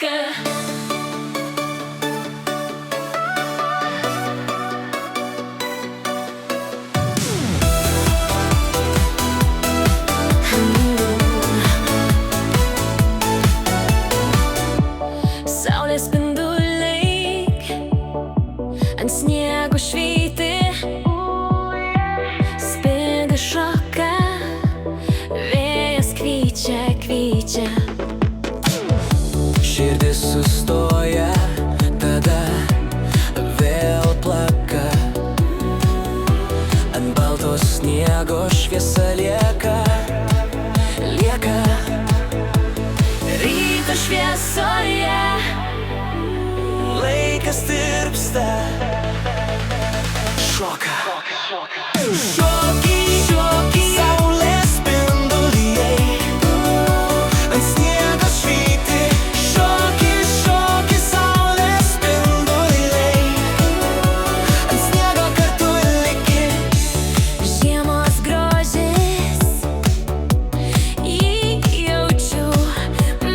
šoka. Saulės spinduliai ant sniego švyti, spindi šoka, vėjas kviečia, kviečia. Širdis sustoja, tada vėl plaka. Ant balto sniego šviesa lieka, lieka. Ryto šviesoje Laikas tirpsta. Šoka. Šoki, šoki, saulės spinduliai ant sniego švyti. Šoki, šoki, saulės spinduliai ant sniego kartu liki. žiemos grožis, jį jaučiu,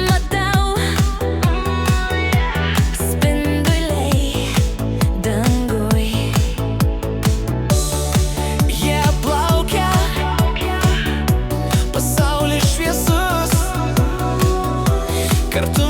matau. Spinduliai danguj, Jie plaukia, pasaulis šviesus, kartu